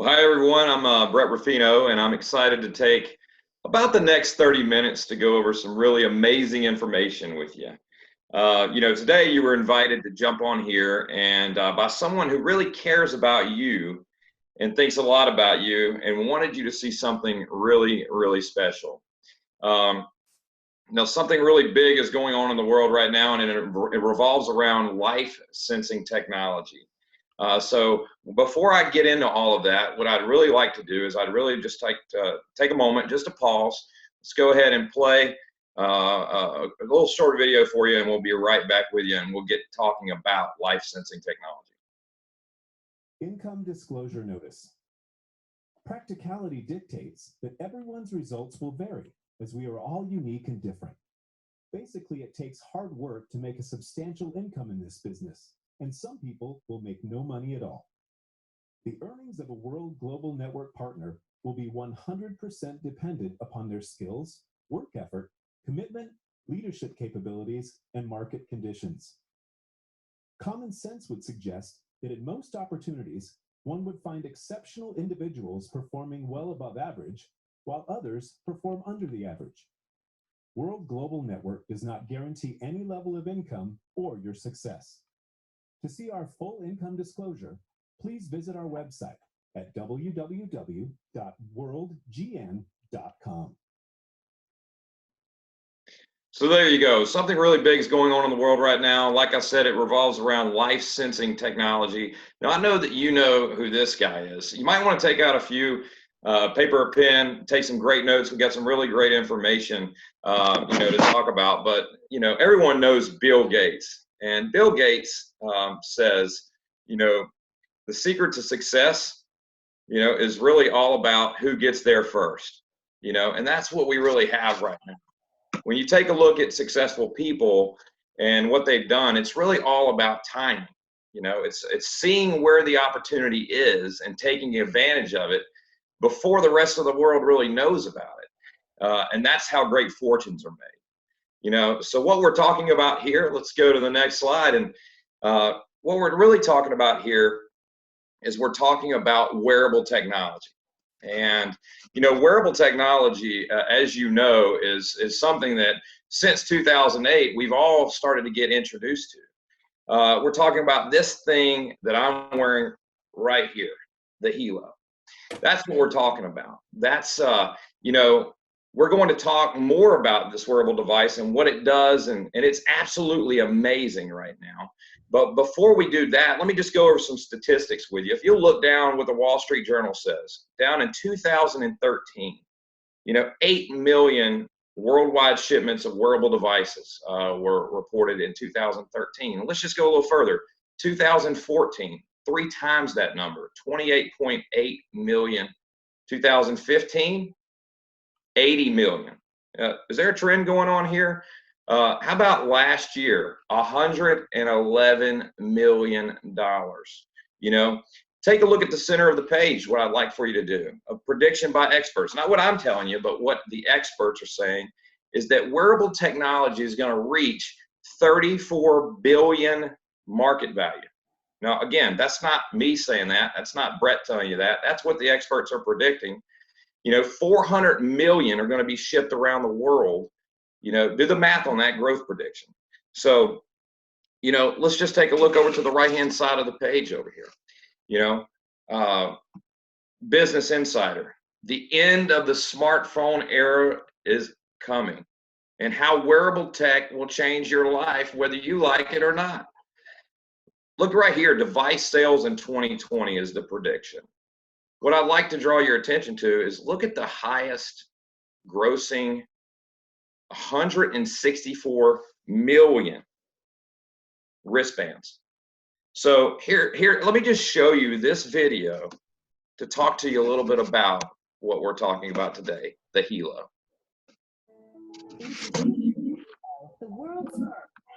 Well, hi everyone. I'm Brett Ruffino, and I'm excited to take about the next 30 minutes to go over some really amazing information with you. Today you were invited to jump on here and by someone who really cares about you and thinks a lot about you and wanted you to see something really, really special. Um, Something really big is going on in the world right now, and it revolves around life sensing technology. So before I get into all of that, what I'd really like to do is I'd really just take a moment just to pause. Let's go ahead and play a little short video for you, and we'll be right back with you, and we'll get talking about life sensing technology. Income disclosure notice. Practicality dictates that everyone's results will vary, as we are all unique and different. Basically, it takes hard work to make a substantial income in this business, and some people will make no money at all. The earnings of a World Global Network partner will be 100% dependent upon their skills, work effort, commitment, leadership capabilities, and market conditions. Common sense would suggest that in most opportunities, one would find exceptional individuals performing well above average, while others perform under the average. World Global Network does not guarantee any level of income or your success. To see our full income disclosure, please visit our website at www.worldgn.com. So there you go. Something really big is going on in the world right now. Like I said, it revolves around life sensing technology. Now, I know that you know who this guy is. You might want to take out a few paper or pen, take some great notes. We got some really great information, to talk about. But, everyone knows Bill Gates. And Bill Gates says, the secret to success, is really all about who gets there first, and that's what we really have right now. When you take a look at successful people and what they've done, it's really all about timing. It's seeing where the opportunity is and taking advantage of it before the rest of the world really knows about it. And that's how great fortunes are made. So what we're talking about here, let's go to the next slide. And what we're really talking about here is we're talking about wearable technology. And wearable technology, as you know, is something that since 2008 we've all started to get introduced to. We're talking about this thing that I'm wearing right here, the Hilo. That's what we're talking about. That's we're going to talk more about this wearable device and what it does, and it's absolutely amazing right now. But before we do that, let me just go over some statistics with you. If you look down what the Wall Street Journal says, down in 2013, 8 million worldwide shipments of wearable devices were reported in 2013. Let's just go a little further. 2014, 3 times that number, 28.8 million. 2015, 80 million. Is there a trend going on here? How about last year, $111 million? Take a look at the center of the page, what I'd like for you to do. A prediction by experts, not what I'm telling you, but what the experts are saying, is that wearable technology is going to reach 34 billion market value. Now, again, that's not me saying that. That's not Brett telling you that. That's what the experts are predicting. 400 million are going to be shipped around the world. Do the math on that growth prediction. So, let's just take a look over to the right-hand side of the page over here. Business Insider, the end of the smartphone era is coming, and how wearable tech will change your life, whether you like it or not. Look right here, device sales in 2020 is the prediction. What I'd like to draw your attention to is look at the highest grossing 164 million wristbands. So here, let me just show you this video to talk to you a little bit about what we're talking about today, the Hilo. The world's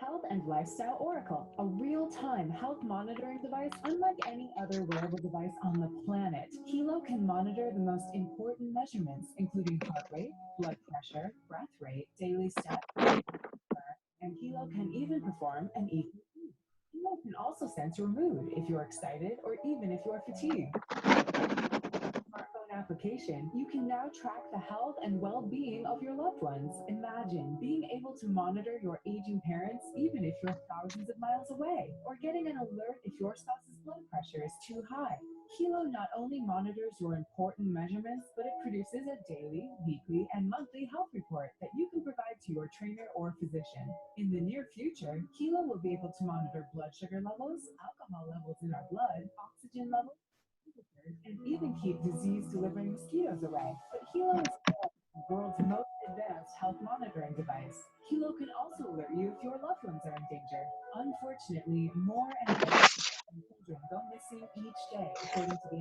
health and lifestyle oracle, a real-time health monitoring device unlike any other wearable device on the planet. Hilo can monitor the most important measurements, including heart rate, blood pressure, breath rate, daily steps, and Hilo can even perform an EKG. Hilo can also sense your mood if you're excited or even if you're fatigued. application, you can now track the health and well-being of your loved ones. Imagine being able to monitor your aging parents even if you're thousands of miles away, or getting an alert if your spouse's blood pressure is too high. Hilo not only monitors your important measurements, but it produces a daily, weekly, and monthly health report that you can provide to your trainer or physician. In the near future, Hilo will be able to monitor blood sugar levels, alcohol levels in our blood, oxygen levels, and even keep disease-delivering mosquitoes away. But Hilo is the world's most advanced health monitoring device. Hilo can also alert you if your loved ones are in danger. Unfortunately, more and more children go missing each day, according to the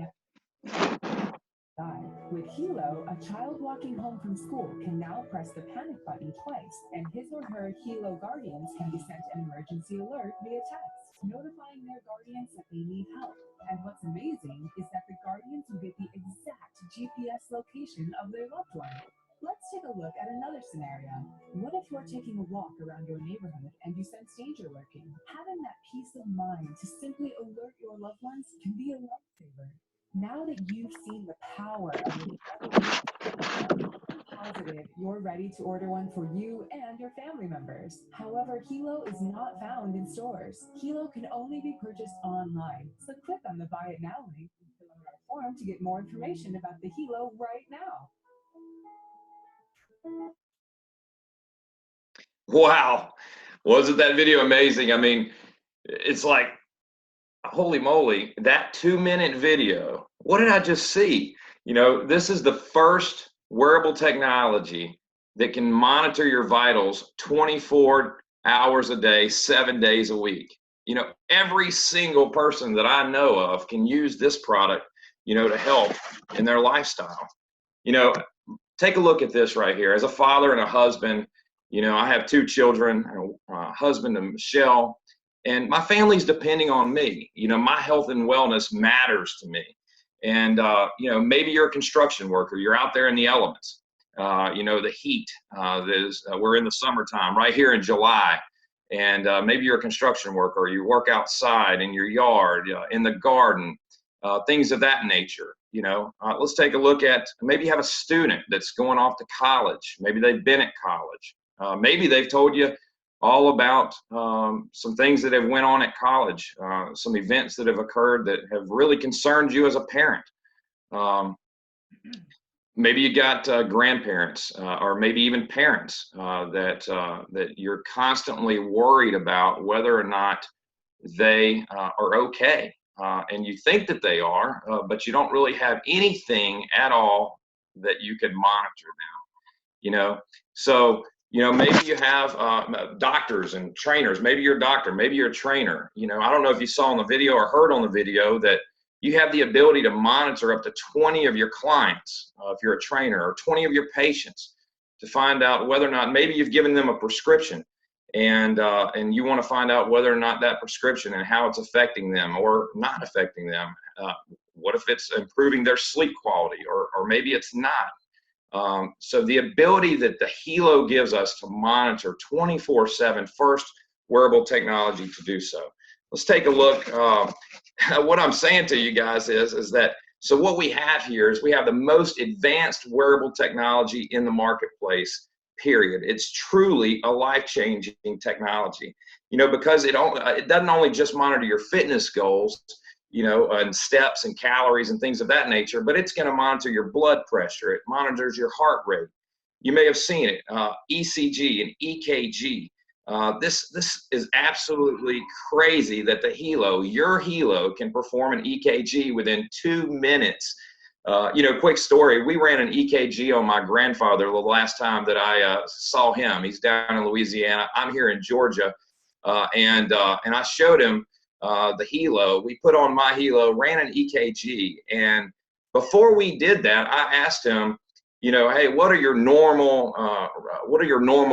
FBI. With Hilo, a child walking home from school can now press the panic button twice, and his or her Hilo guardians can be sent an emergency alert via text, notifying their guardians that they need help. And what's amazing is that the guardians will get the exact GPS location of their loved one. Let's take a look at another scenario. What if you're taking a walk around your neighborhood and you sense danger lurking? Having that peace of mind to simply alert your loved ones can be a lifesaver. Now that you've seen the power of the positive, you're ready to order one for you and your family members. However, Hilo is not found in stores. Hilo can only be purchased online. So click on the Buy It Now link and fill out our form to get more information about the Hilo right now. Wow. Wasn't that video amazing? I mean, it's like, holy moly, that 2-minute video. What did I just see? You know, this is the first wearable technology that can monitor your vitals 24 hours a day, 7 days a week. You know, every single person that I know of can use this product, you know, to help in their lifestyle. You know, take a look at this right here. As a father and a husband, you know, I have 2 children, a husband and Michelle, and my family's depending on me. You know, my health and wellness matters to me. And, you know, maybe you're a construction worker, you're out there in the elements, you know, the heat, we're in the summertime right here in July. And maybe you're a construction worker, or you work outside in your yard, in the garden, things of that nature. You know, let's take a look at, maybe you have a student that's going off to college. Maybe they've been at college. Maybe they've told you all about some things that have went on at college, some events that have occurred that have really concerned you as a parent. Maybe you got grandparents, or maybe even parents that you're constantly worried about whether or not they are okay. And you think that they are, but you don't really have anything at all that you could monitor them, you know? So, you know, maybe you have doctors and trainers. Maybe you're a doctor, maybe you're a trainer. You know, I don't know if you saw on the video or heard on the video that you have the ability to monitor up to 20 of your clients, if you're a trainer, or 20 of your patients, to find out whether or not, maybe you've given them a prescription, and you want to find out whether or not that prescription and how it's affecting them or not affecting them. What if it's improving their sleep quality, or maybe it's not. So the ability that the Hilo gives us to monitor 24/7, first wearable technology to do so. Let's take a look. What I'm saying to you guys is that, so what we have here is we have the most advanced wearable technology in the marketplace, period. It's truly a life-changing technology, you know, because it doesn't only just monitor your fitness goals, you know, and steps and calories and things of that nature, but it's going to monitor your blood pressure. It monitors your heart rate. You may have seen it, ECG and EKG. This is absolutely crazy that the Hilo, your Hilo, can perform an EKG within 2 minutes. You know, quick story, we ran an EKG on my grandfather the last time that I saw him. He's down in Louisiana. I'm here in Georgia, and I showed him the Hilo. We put on my Hilo, ran an EKG, and before we did that, I asked him, you know, hey, what are your normal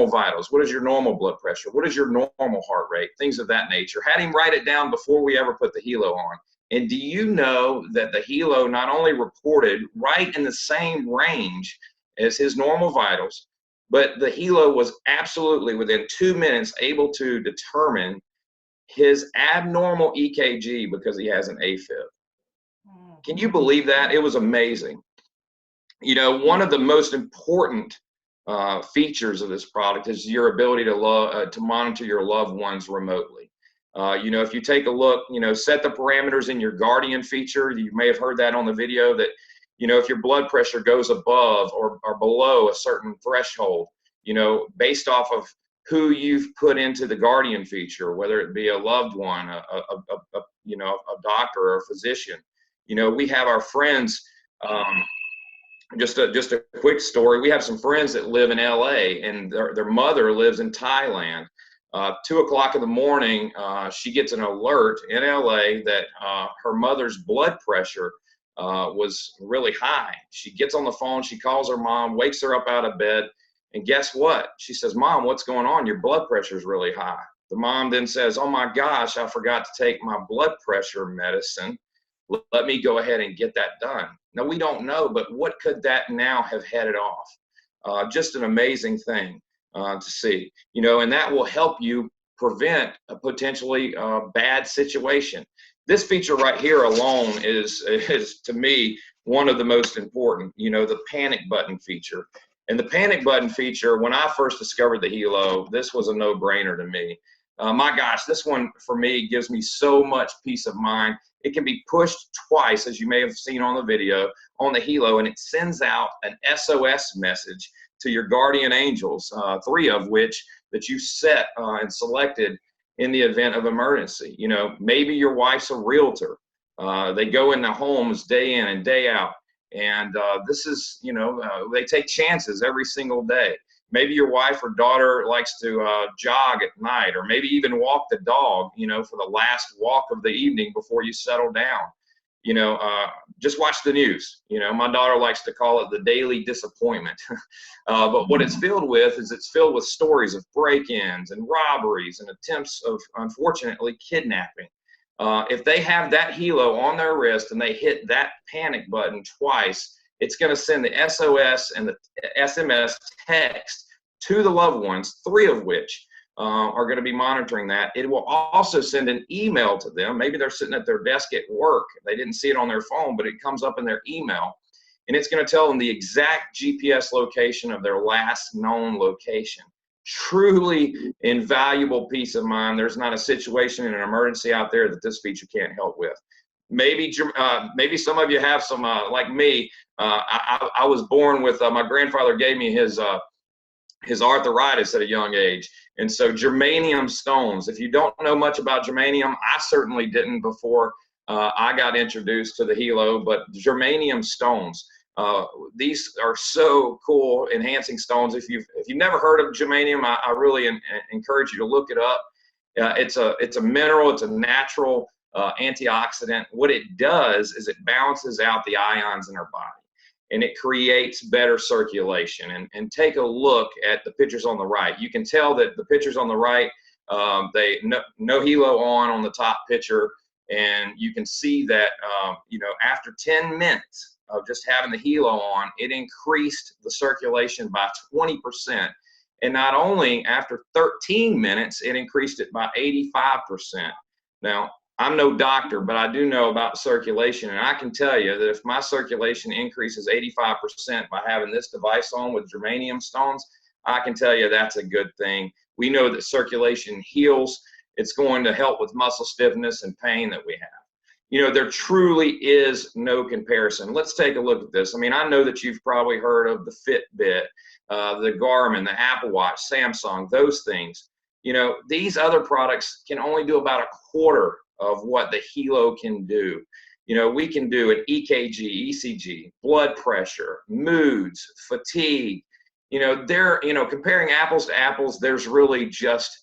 vitals? What is your normal blood pressure? What is your normal heart rate? Things of that nature. Had him write it down before we ever put the Hilo on. And do you know that the Hilo not only reported right in the same range as his normal vitals, but the Hilo was absolutely within 2 minutes able to determine his abnormal EKG because he has an AFib. Can you believe that? It was amazing. You know, one of the most important features of this product is your ability to monitor your loved ones remotely. You know, if you take a look, you know, set the parameters in your Guardian feature. You may have heard that on the video that, you know, if your blood pressure goes above or below a certain threshold, you know, based off of who you've put into the Guardian feature, whether it be a loved one, you know, a doctor or a physician. You know, we have our friends. Just a quick story. We have some friends that live in LA, and their mother lives in Thailand. 2 o'clock in the morning, she gets an alert in LA that her mother's blood pressure was really high. She gets on the phone, she calls her mom, wakes her up out of bed, and guess what? She says, "Mom, what's going on? Your blood pressure is really high." The mom then says, "Oh my gosh, I forgot to take my blood pressure medicine. Let me go ahead and get that done." Now, we don't know, but what could that now have headed off? Just an amazing thing to see, you know, and that will help you prevent a potentially bad situation. This feature right here alone is to me one of the most important, you know, the panic button feature. And the panic button feature, when I first discovered the Helo, this was a no-brainer to me. My gosh, this one for me gives me so much peace of mind. It can be pushed twice, as you may have seen on the video, on the Helo, and it sends out an SOS message to your guardian angels, 3 of which that you set and selected in the event of emergency. You know, maybe your wife's a realtor. They go in the homes day in and day out. And this is, you know, they take chances every single day. Maybe your wife or daughter likes to jog at night, or maybe even walk the dog, you know, for the last walk of the evening before you settle down. You know, just watch the news. You know, my daughter likes to call it the daily disappointment. But what it's filled with is it's filled with stories of break-ins and robberies and attempts of, unfortunately, kidnapping. If they have that Helo on their wrist and they hit that panic button twice, it's going to send the SOS and the SMS text to the loved ones, 3 of which are going to be monitoring that. It will also send an email to them. Maybe they're sitting at their desk at work. They didn't see it on their phone, but it comes up in their email. And it's going to tell them the exact GPS location of their last known location. Truly invaluable peace of mind. There's not a situation in an emergency out there that this feature can't help with. Maybe some of you have some, like me. I was born with, my grandfather gave me his arthritis at a young age. And so germanium stones, if you don't know much about germanium, I certainly didn't before I got introduced to the Helo, but germanium stones, these are so cool, enhancing stones. If you've never heard of germanium, I really encourage you to look it up. It's a mineral, it's a natural antioxidant. What it does is it balances out the ions in our body, and it creates better circulation. And take a look at the pictures on the right. You can tell that the pictures on the right, no Helo on the top picture, and you can see that you know, after 10 minutes of just having the Helo on, it increased the circulation by 20%. And not only after 13 minutes, it increased it by 85%. Now, I'm no doctor, but I do know about circulation, and I can tell you that if my circulation increases 85% by having this device on with germanium stones, I can tell you that's a good thing. We know that circulation heals. It's going to help with muscle stiffness and pain that we have. You know, there truly is no comparison. Let's take a look at this. I mean, I know that you've probably heard of the Fitbit, the Garmin, the Apple Watch, Samsung, those things. You know, these other products can only do about a quarter of what the Helo can do. You know, we can do an EKG, ECG, blood pressure, moods, fatigue. You know, comparing apples to apples, there's really just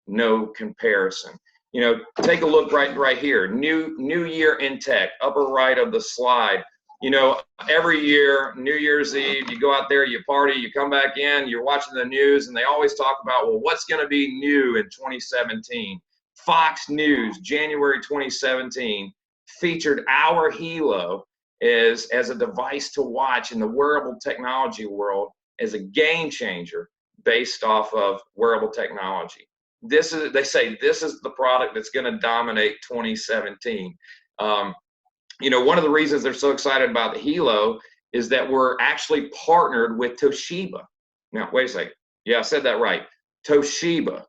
no comparison. You know, take a look right here. New year in tech, upper right of the slide. You know, every year, New Year's Eve, you go out there, you party, you come back in, you're watching the news, and they always talk about, well, what's going to be new in 2017? Fox News, January 2017, featured our Helo as a device to watch in the wearable technology world as a game changer based off of wearable technology. They say this is the product that's going to dominate 2017. You know, one of the reasons they're so excited about the Helo is that we're actually partnered with Toshiba. Now, wait a second. Yeah, I said that right. Toshiba.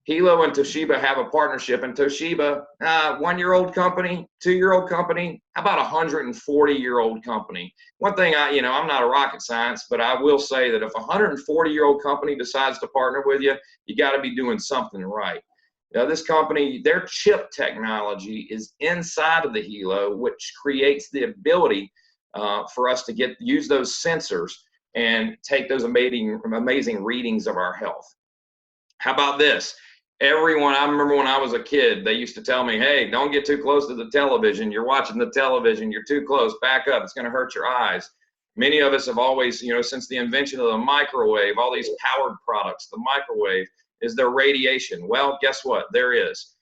Hilo and Toshiba have a partnership, and Toshiba, 1-year-old company, 2-year-old company, how about 140-year-old company? One thing I'm not a rocket science, but I will say that if a 140-year-old company decides to partner with you, you got to be doing something right. Now, this company, their chip technology is inside of the Hilo, which creates the ability for us to use those sensors and take those amazing readings of our health. How about this? I remember when I was a kid, they used to tell me, hey, don't get too close to the television. You're watching the television. You're too close. Back up. It's going to hurt your eyes. Many of us have always, since the invention of the microwave, all these powered products, the microwave is their radiation. Well, guess what? There is.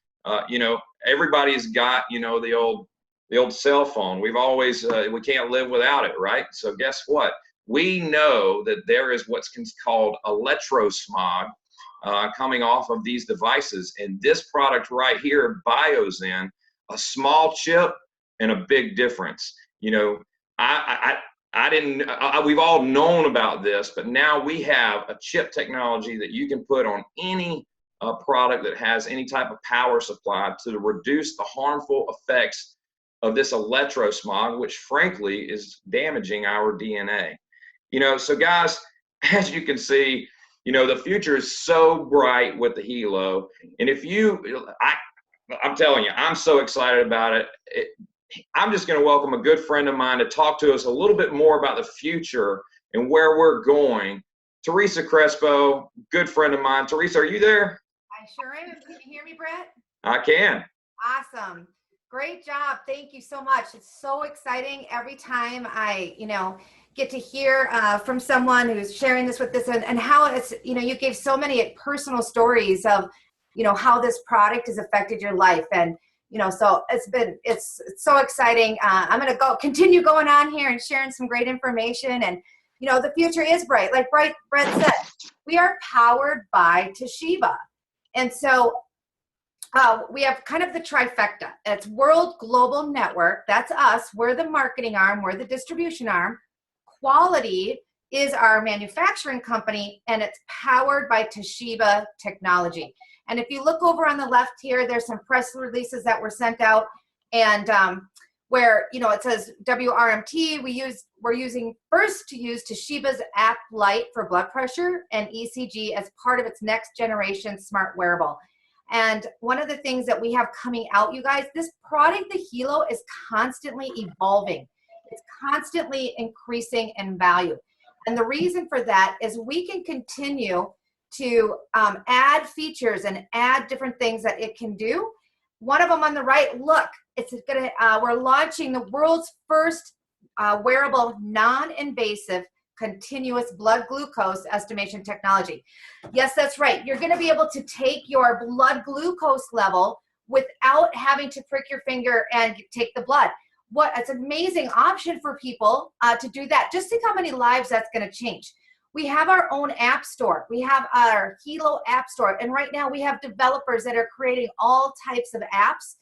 Everybody's got, the old cell phone. We've always, we can't live without it, right? So guess what? We know that there is what's called electrosmog coming off of these devices, and this product right here, BioZen, a small chip and a big difference. We've all known about this, but now we have a chip technology that you can put on any product that has any type of power supply to reduce the harmful effects of this electrosmog, which frankly is damaging our DNA. So guys, as you can see, the future is so bright with the Hilo. And I'm telling you, I'm so excited about it. I'm just going to welcome a good friend of mine to talk to us a little bit more about the future and where we're going. Teresa Crespo, good friend of mine. Teresa, are you there? I sure am. Can you hear me, Brett? I can. Awesome. Great job. Thank you so much. It's so exciting every time I, get to hear from someone who's sharing this with this and how it's, you gave so many personal stories of, how this product has affected your life. And, so it's so exciting. I'm going to continue going on here and sharing some great information. And, the future is bright. Like Brett said, we are powered by Toshiba. And so we have kind of the trifecta. It's World Global Network. That's us. We're the marketing arm. We're the distribution arm. Quality is our manufacturing company, and it's powered by Toshiba technology. And if you look over on the left here, there's some press releases that were sent out, and where it says WRMT. We're using Toshiba's App Lite for blood pressure and ECG as part of its next generation smart wearable. And one of the things that we have coming out, you guys, this product, the Hilo, is constantly evolving. It's constantly increasing in value. And the reason for that is we can continue to add features and add different things that it can do. One of them on the right, look, we're launching the world's first wearable, non-invasive, continuous blood glucose estimation technology. Yes, that's right. You're going to be able to take your blood glucose level without having to prick your finger and take the blood. It's an amazing option for people to do that. Just think how many lives that's going to change. We have our own app store. We have our Hilo app store. And right now we have developers that are creating all types of apps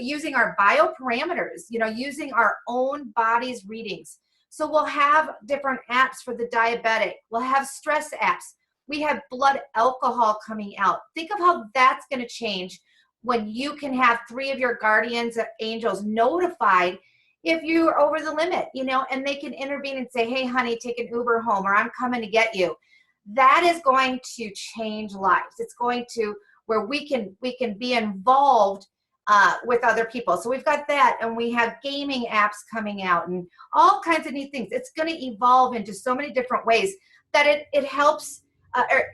using our bioparameters, using our own body's readings. So we'll have different apps for the diabetic. We'll have stress apps. We have blood alcohol coming out. Think of how that's going to change when you can have 3 of your guardians angels notified if you're over the limit, and they can intervene and say, hey, honey, take an Uber home, or I'm coming to get you. That is going to change lives. It's going to where we can be involved with other people. So we've got that, and we have gaming apps coming out and all kinds of neat things. It's going to evolve into so many different ways that it helps,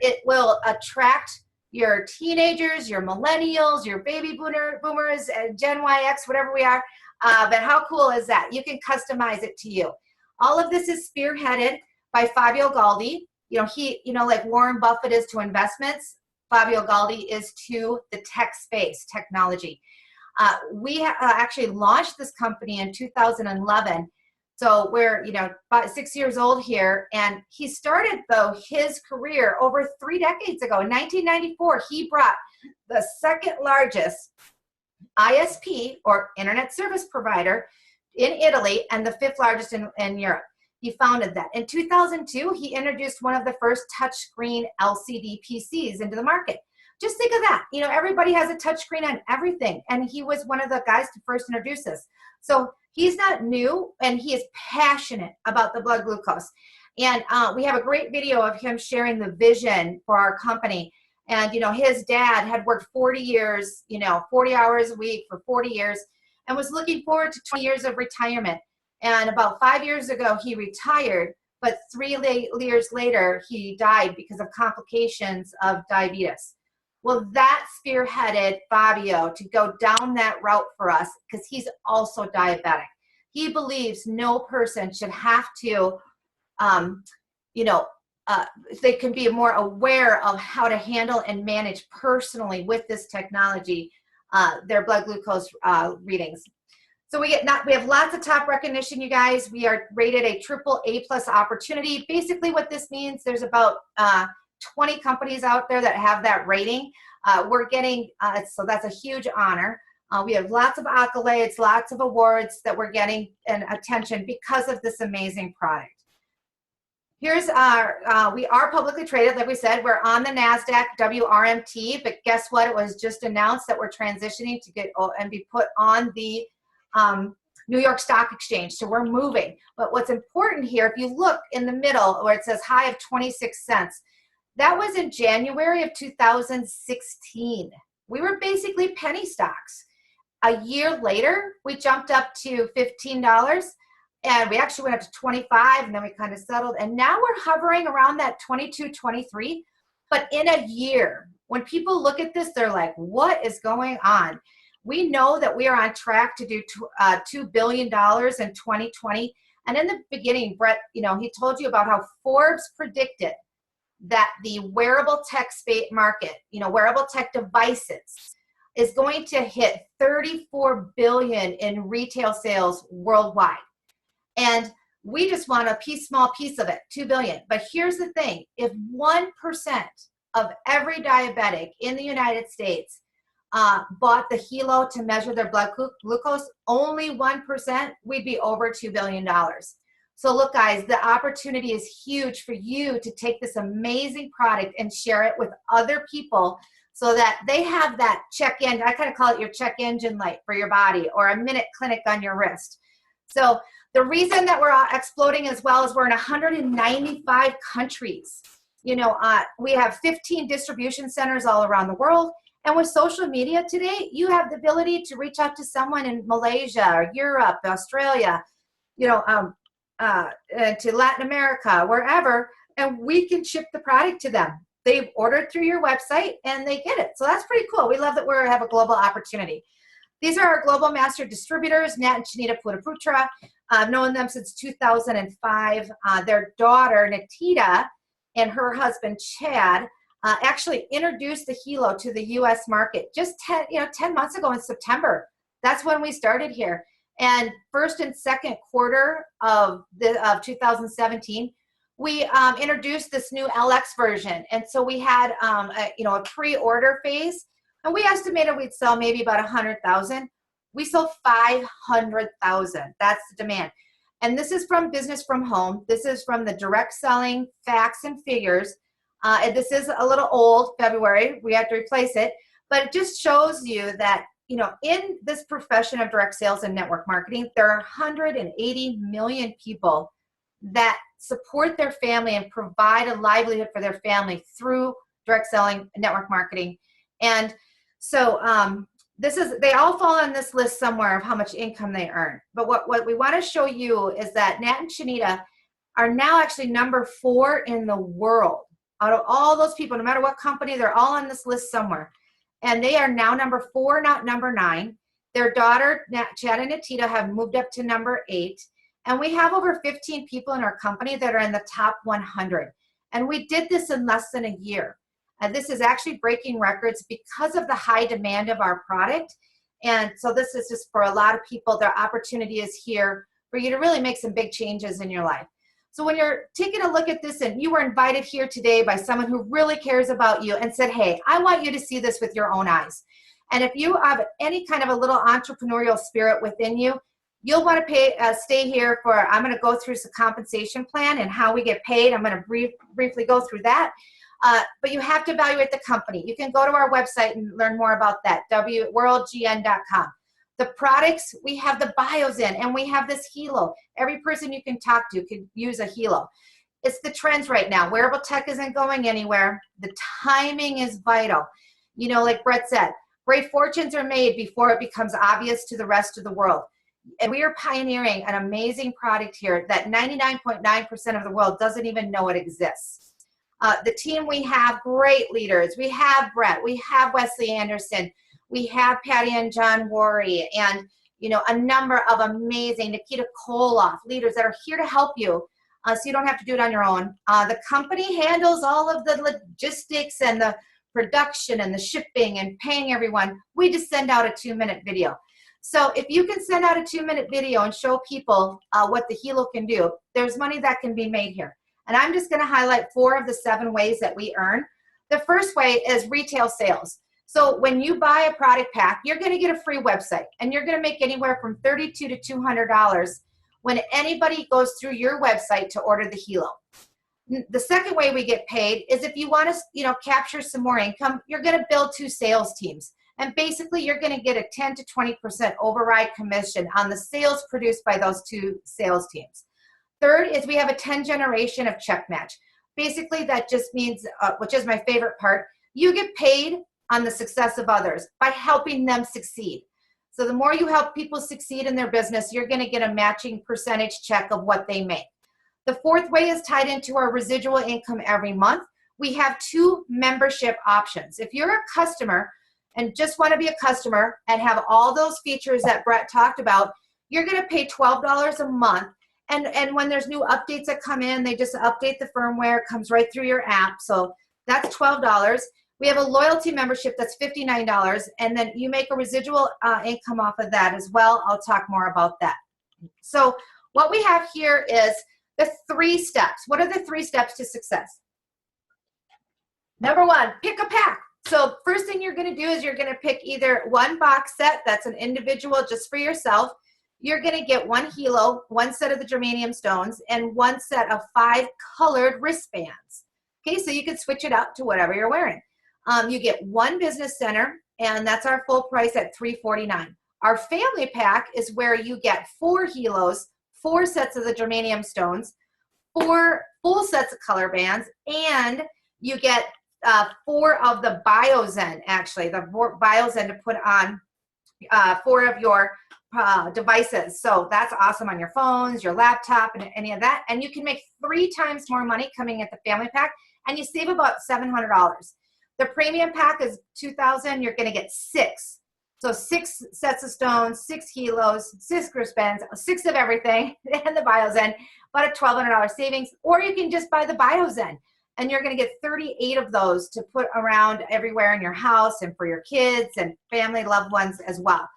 it will attract your teenagers, your millennials, your baby boomers, Gen Y, X, whatever we are. But how cool is that? You can customize it to you. All of this is spearheaded by Fabio Galdi. He, like Warren Buffett is to investments, Fabio Galdi is to the tech space, technology. We actually launched this company in 2011. So we're, about 6 years old here. And he started, though, his career over 3 decades ago. In 1994, he brought the second largest ISP, or internet service provider, in Italy and the 5th largest in Europe. He founded that. In 2002, he introduced one of the first touchscreen LCD PCs into the market. Just think of that. You know, everybody has a touchscreen on everything. And he was one of the guys to first introduce this. So he's not new, and he is passionate about the blood glucose. And we have a great video of him sharing the vision for our company. And, you know, his dad had worked 40 years, you know, 40 hours a week for 40 years and was looking forward to 20 years of retirement. And about 5 years ago, he retired, but 3 years later, he died because of complications of diabetes. Well, that spearheaded Fabio to go down that route for us because he's also diabetic. He believes no person should have to, they can be more aware of how to handle and manage personally with this technology, their blood glucose readings. So we have lots of top recognition, you guys. We are rated a AAA+ opportunity. Basically what this means, there's about 20 companies out there that have that rating. We're getting, so that's a huge honor. We have lots of accolades, lots of awards that we're getting and attention because of this amazing product. Here's our, we are publicly traded, like we said, we're on the NASDAQ WRMT, but guess what? It was just announced that we're transitioning to get and be put on the New York Stock Exchange. So we're moving. But what's important here, if you look in the middle where it says high of 26 cents, that was in January of 2016. We were basically penny stocks. A year later, we jumped up to $15. And we actually went up to 25, and then we kind of settled. And now we're hovering around that 22, 23. But in a year, when people look at this, they're like, what is going on? We know that we are on track to do $2 billion in 2020. And in the beginning, Brett, you know, he told you about how Forbes predicted that the wearable tech space market, you know, wearable tech devices, is going to hit $34 billion in retail sales worldwide. And we just want a small piece of it, $2 billion. But here's the thing, if 1% of every diabetic in the United States bought the Hilo to measure their blood glucose, only 1%, we'd be over $2 billion. So look, guys, the opportunity is huge for you to take this amazing product and share it with other people so that they have that check-in. I kind of call it your check engine light for your body, or a minute clinic on your wrist. So the reason that we're exploding as well is we're in 195 countries. You know, we have 15 distribution centers all around the world. And with social media today, you have the ability to reach out to someone in Malaysia or Europe, Australia, you know, to Latin America, wherever, and we can ship the product to them. They've ordered through your website and they get it. So that's pretty cool. We love that we have a global opportunity. These are our global master distributors, Nat and Shanita Puttaputra. I've known them since 2005. Their daughter, Natita, and her husband, Chad, actually introduced the Hilo to the U.S. market just 10 months ago in September. That's when we started here. And first and second quarter of 2017, we introduced this new LX version. And so we had a pre-order phase. And we estimated we'd sell maybe about 100,000. We sold 500,000. That's the demand. And this is from Business from Home. This is from the direct selling facts and figures. This is a little old, February. We have to replace it. But it just shows you that, you know, in this profession of direct sales and network marketing, there are 180 million people that support their family and provide a livelihood for their family through direct selling and network marketing. And so they all fall on this list somewhere of how much income they earn. But what we want to show you is that Nat and Shanita are now actually number 4 in the world. Out of all those people, no matter what company, they're all on this list somewhere. And they are now number 4, not number 9. Their daughter, Chad and Natita, have moved up to number 8. And we have over 15 people in our company that are in the top 100. And we did this in less than a year. And this is actually breaking records because of the high demand of our product. And so this is just for a lot of people, their opportunity is here for you to really make some big changes in your life. So when you're taking a look at this and you were invited here today by someone who really cares about you and said, hey, I want you to see this with your own eyes. And if you have any kind of a little entrepreneurial spirit within you, You'll want to stay here for, I'm going to go through some compensation plan and how we get paid. I'm going to briefly go through that. But you have to evaluate the company. You can go to our website and learn more about that, worldgn.com. The products, we have the Biozen, and we have this Helo. Every person you can talk to could use a Helo. It's the trends right now. Wearable tech isn't going anywhere. The timing is vital. You know, like Brett said, great fortunes are made before it becomes obvious to the rest of the world. And we are pioneering an amazing product here that 99.9% of the world doesn't even know it exists. The team, we have great leaders. We have Brett, we have Wesley Anderson, we have Patty and John Worry, and you know, a number of amazing Nikita Koloff leaders that are here to help you, so you don't have to do it on your own. The company handles all of the logistics and the production and the shipping and paying everyone. We just send out a 2-minute video. So if you can send out a 2-minute video and show people what the Helo can do, there's money that can be made here. And I'm just going to highlight 4 of the 7 ways that we earn. The first way is retail sales. So when you buy a product pack, you're going to get a free website, and you're going to make anywhere from $32 to $200 when anybody goes through your website to order the Helo. The second way we get paid is if you want to, you know, capture some more income, you're going to build 2 sales teams. And basically, you're going to get a 10 to 20% override commission on the sales produced by those 2 sales teams. Third is we have a 10 generation of check match. Basically, that just means, which is my favorite part, you get paid on the success of others by helping them succeed. So the more you help people succeed in their business, you're going to get a matching percentage check of what they make. The fourth way is tied into our residual income every month. We have 2 membership options. If you're a customer and just want to be a customer and have all those features that Brett talked about, you're going to pay $12 a month. And when there's new updates that come in, they just update the firmware, it comes right through your app. So that's $12. We have a loyalty membership that's $59, and then you make a residual income off of that as well. I'll talk more about that. So what we have here is the 3 steps. What are the 3 steps to success? Number 1, pick a pack. So first thing you're going to do is you're going to pick either 1 box set that's an individual just for yourself. You're going to get 1 Helo, 1 set of the germanium stones, and 1 set of 5 colored wristbands. Okay, so you can switch it out to whatever you're wearing. You get 1 business center, and that's our full price at $349. Our family pack is where you get 4 Helos, 4 sets of the germanium stones, 4 full sets of color bands, and you get 4 of the Biozen, actually, the Biozen to put on 4 of your devices. So that's awesome on your phones, your laptop, and any of that. And you can make 3 times more money coming at the family pack, and you save about $700. The premium pack is $2,000. You're going to get 6. So 6 sets of stones, 6 Helos, 6 wristbands, 6 of everything, and the Biozen, about a $1,200 savings. Or you can just buy the Biozen, and you're going to get 38 of those to put around everywhere in your house and for your kids and family, loved ones as well.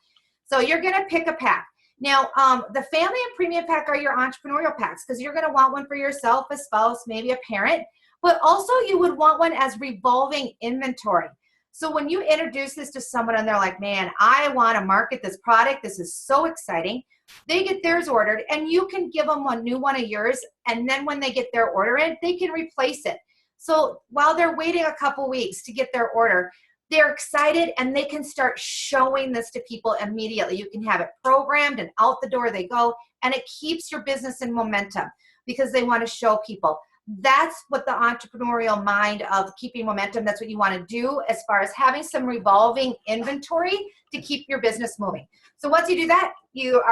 So you're going to pick a pack. Now, the family and premium pack are your entrepreneurial packs, because you're going to want one for yourself, a spouse, maybe a parent, but also you would want one as revolving inventory. So when you introduce this to someone and they're like, man, I want to market this product, this is so exciting, they get theirs ordered, and you can give them a new one of yours, and then when they get their order in, they can replace it. So while they're waiting a couple weeks to get their order, they're excited, and they can start showing this to people immediately. You can have it programmed, and out the door they go, and it keeps your business in momentum because they want to show people. That's what the entrepreneurial mind of keeping momentum, that's what you want to do as far as having some revolving inventory to keep your business moving. So once you do that, you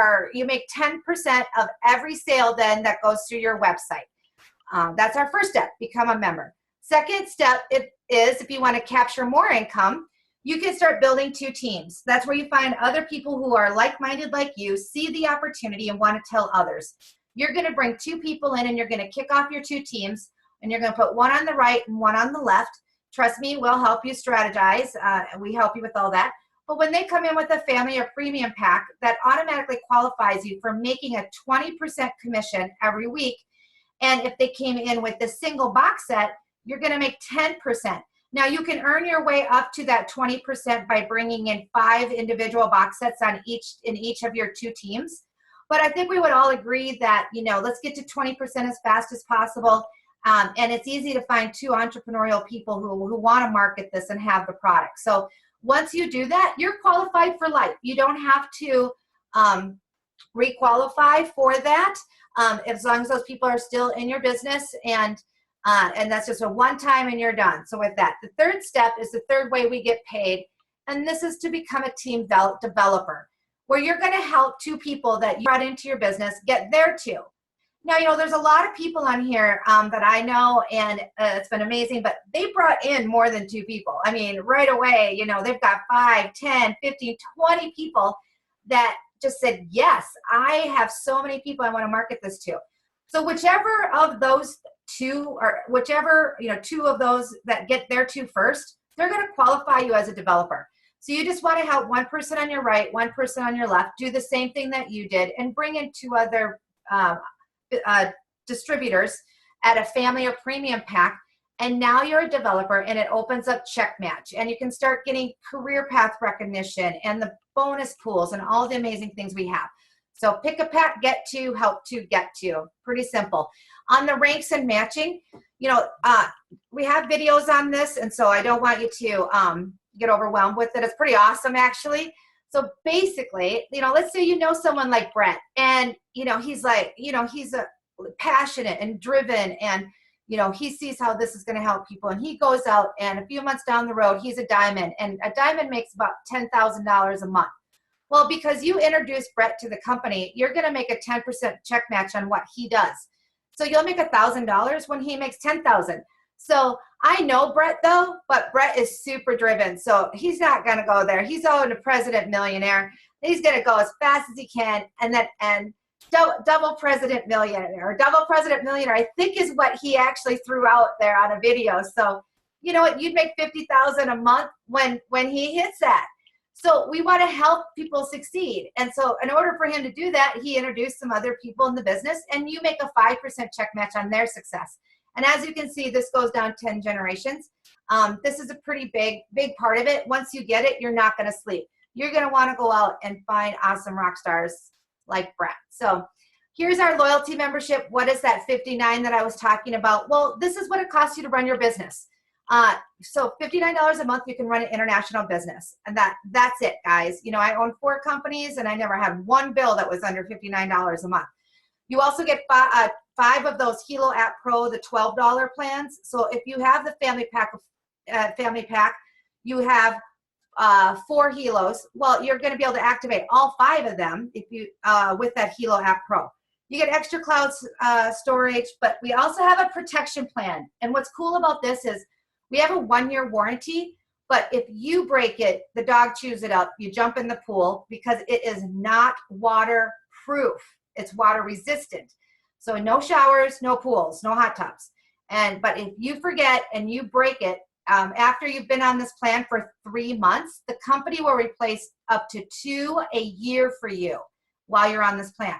make 10% of every sale then that goes through your website. That's our first step, become a member. Second step is if you want to capture more income, you can start building 2 teams. That's where you find other people who are like-minded like you, see the opportunity, and want to tell others. You're going to bring 2 people in, and you're going to kick off your 2 teams, and you're going to put one on the right and one on the left. Trust me, we'll help you strategize. We help you with all that. But when they come in with a family or premium pack, that automatically qualifies you for making a 20% commission every week. And if they came in with the single box set, you're going to make 10%. Now, you can earn your way up to that 20% by bringing in 5 individual box sets in each of your 2 teams. But I think we would all agree that, let's get to 20% as fast as possible. And it's easy to find two entrepreneurial people who want to market this and have the product. So once you do that, you're qualified for life. You don't have to re-qualify for that, as long as those people are still in your business, and that's just a one-time and you're done. So with that, the third step is the third way we get paid, and this is to become a team developer, where you're going to help two people that you brought into your business get there too. Now, there's a lot of people on here that I know, and it's been amazing, but they brought in more than two people. I mean, right away, they've got 5, 10, 15, 20 people that just said, yes, I have so many people I want to market this to. So whichever of those two, or whichever, two of those that get there to first, they're going to qualify you as a developer. So you just want to help one person on your right, one person on your left, do the same thing that you did, and bring in two other distributors at a family or premium pack. And now you're a developer, and it opens up check match, and you can start getting career path recognition and the bonus pools and all the amazing things we have. So pick a pack, get to, help to, get to. Pretty simple. On the ranks and matching, we have videos on this, and so I don't want you to get overwhelmed with it. It's pretty awesome, actually. So basically, let's say someone like Brett, and he's like, he's a passionate and driven, and he sees how this is going to help people, and he goes out, and a few months down the road, he's a diamond, and a diamond makes about $10,000 a month. Well, because you introduced Brett to the company, you're going to make a 10% check match on what he does. So you'll make $1,000 when he makes $10,000. So I know Brett though, but Brett is super driven. So he's not going to go there. He's owed a president millionaire. He's going to go as fast as he can, and double president millionaire, or double president millionaire, I think is what he actually threw out there on a video. So you know what, you'd make $50,000 a month when he hits that. So we want to help people succeed. And so in order for him to do that, he introduced some other people in the business, and you make a 5% check match on their success. And as you can see, this goes down 10 generations. This is a pretty big part of it. Once you get it, you're not going to sleep. You're going to want to go out and find awesome rock stars like Brett. So here's our loyalty membership. What is that $59 that I was talking about? Well, this is what it costs you to run your business. So $59 a month, you can run an international business. And that's it, guys. I own 4 companies, and I never had one bill that was under $59 a month. You also get 5 of those Hilo App Pro, the $12 plans. So if you have the family pack, you have 4 Hilos. Well, you're going to be able to activate all 5 of them if you with that Hilo App Pro. You get extra cloud storage, but we also have a protection plan. And what's cool about this is we have a 1-year warranty, but if you break it, the dog chews it up, you jump in the pool, because it is not waterproof. It's water resistant. So no showers, no pools, no hot tubs. But if you forget and you break it, after you've been on this plan for 3 months, the company will replace up to 2 a year for you while you're on this plan.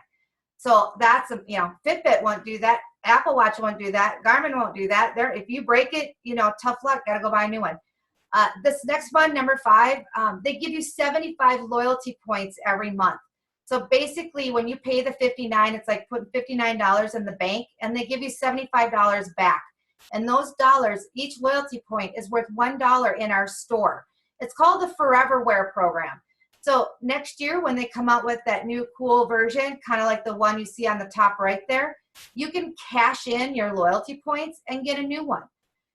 So that's, Fitbit won't do that. Apple Watch won't do that. Garmin won't do that. If you break it, tough luck, got to go buy a new one. This next one, number 5, they give you 75 loyalty points every month. So basically, when you pay the $59, it's like putting $59 in the bank, and they give you $75 back. And those dollars, each loyalty point is worth $1 in our store. It's called the Forever Wear program. So next year, when they come out with that new cool version, kind of like the one you see on the top right there, you can cash in your loyalty points and get a new one.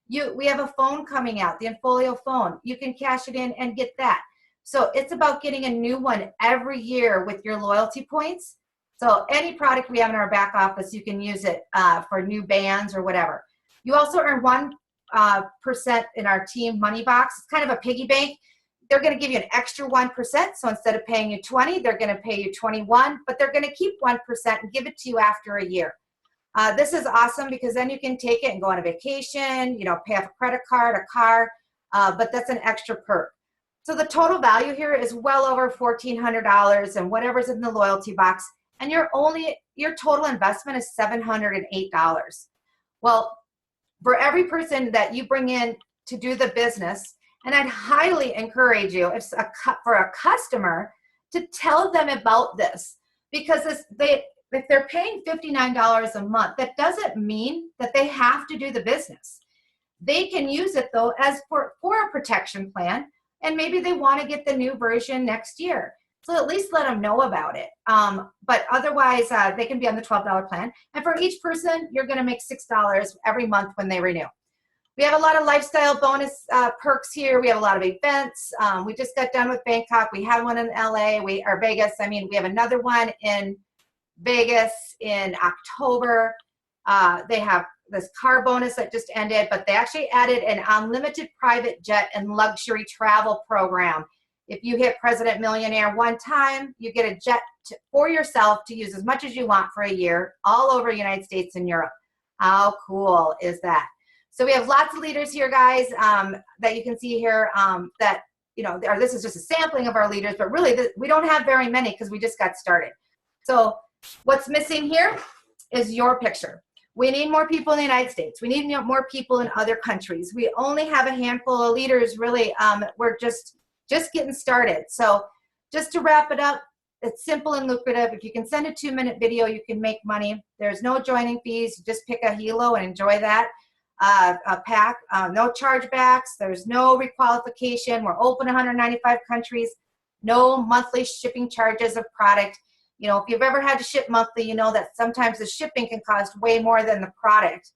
We have a phone coming out, the Infolio phone. You can cash it in and get that. So it's about getting a new one every year with your loyalty points. So any product we have in our back office, you can use it for new bands or whatever. You also earn 1% in our team money box. It's kind of a piggy bank. They're going to give you an extra 1%. So instead of paying you 20, they're going to pay you 21, but they're going to keep 1% and give it to you after a year. This is awesome, because then you can take it and go on a vacation, pay off a credit card, a car, but that's an extra perk. So the total value here is well over $1,400 and whatever's in the loyalty box. And your total investment is $708. Well, for every person that you bring in to do the business, and I'd highly encourage you, for a customer, to tell them about this. because if they're paying $59 a month, that doesn't mean that they have to do the business. They can use it though as for a protection plan, and maybe they want to get the new version next year. So at least let them know about it. But otherwise, they can be on the $12 plan. And for each person, you're going to make $6 every month when they renew. We have a lot of lifestyle bonus perks here. We have a lot of events. We just got done with Bangkok. We had one in LA, or Vegas. I mean, we have another one in Vegas in October. They have this car bonus that just ended, but they actually added an unlimited private jet and luxury travel program. If you hit President Millionaire one time, you get a jet for yourself to use as much as you want for a year, all over the United States and Europe. How cool is that? So we have lots of leaders here, guys, that you can see here that, or this is just a sampling of our leaders, but really we don't have very many because we just got started. So what's missing here is your picture. We need more people in the United States. We need more people in other countries. We only have a handful of leaders, really. We're just getting started. So just to wrap it up, it's simple and lucrative. If you can send a 2-minute video, you can make money. There's no joining fees. You just pick a helo and enjoy that. A pack, no chargebacks, there's no requalification. We're open in 195 countries, no monthly shipping charges of product. If you've ever had to ship monthly, you know that sometimes the shipping can cost way more than the product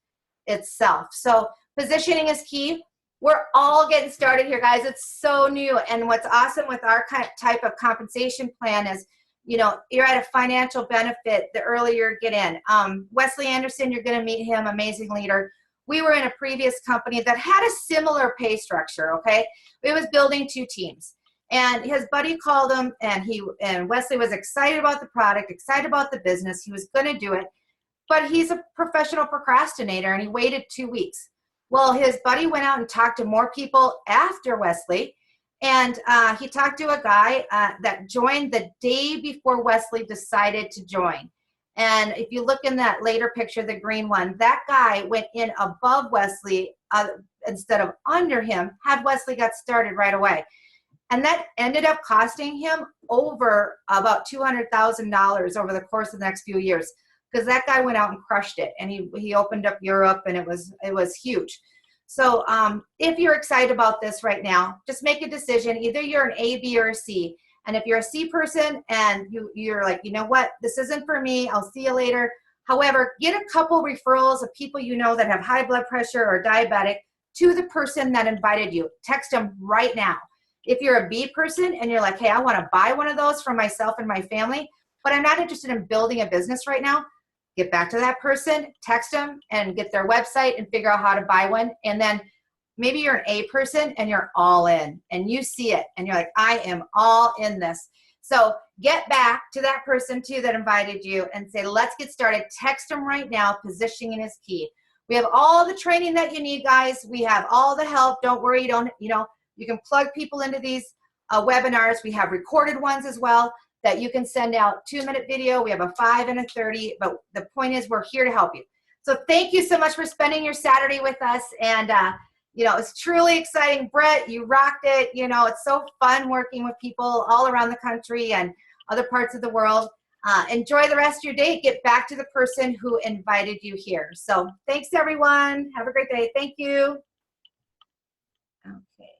itself. So positioning is key. We're all getting started here, guys. It's so new. And what's awesome with our type of compensation plan is, you're at a financial benefit the earlier you get in. Wesley Anderson, you're going to meet him, amazing leader. We were in a previous company that had a similar pay structure, okay? It was building 2 teams. And his buddy called him, and Wesley was excited about the product, excited about the business. He was going to do it. But he's a professional procrastinator, and he waited 2 weeks. Well, his buddy went out and talked to more people after Wesley, and he talked to a guy that joined the day before Wesley decided to join. And if you look in that later picture, the green one, that guy went in above Wesley instead of under him, had Wesley got started right away. And that ended up costing him over about $200,000 over the course of the next few years, because that guy went out and crushed it. And he opened up Europe, and it was huge. So if you're excited about this right now, just make a decision. Either you're an A, B, or a C. And if you're a C person and you're like, you know what, this isn't for me, I'll see you later. However, get a couple referrals of people that have high blood pressure or diabetic to the person that invited you. Text them right now. If you're a B person and you're like, hey, I want to buy one of those for myself and my family, but I'm not interested in building a business right now, get back to that person, text them, and get their website and figure out how to buy one. And then maybe you're an A person and you're all in, and you see it and you're like, I am all in this. So get back to that person too that invited you and say, let's get started. Text them right now. Positioning is key. We have all the training that you need, guys. We have all the help. Don't worry. You can plug people into these webinars. We have recorded ones as well that you can send out. 2-minute video. We have a 5 and a 30, but the point is we're here to help you. So thank you so much for spending your Saturday with us. And, it's truly exciting. Brett, you rocked it. It's so fun working with people all around the country and other parts of the world. Enjoy the rest of your day. Get back to the person who invited you here. So thanks, everyone. Have a great day. Thank you. Okay.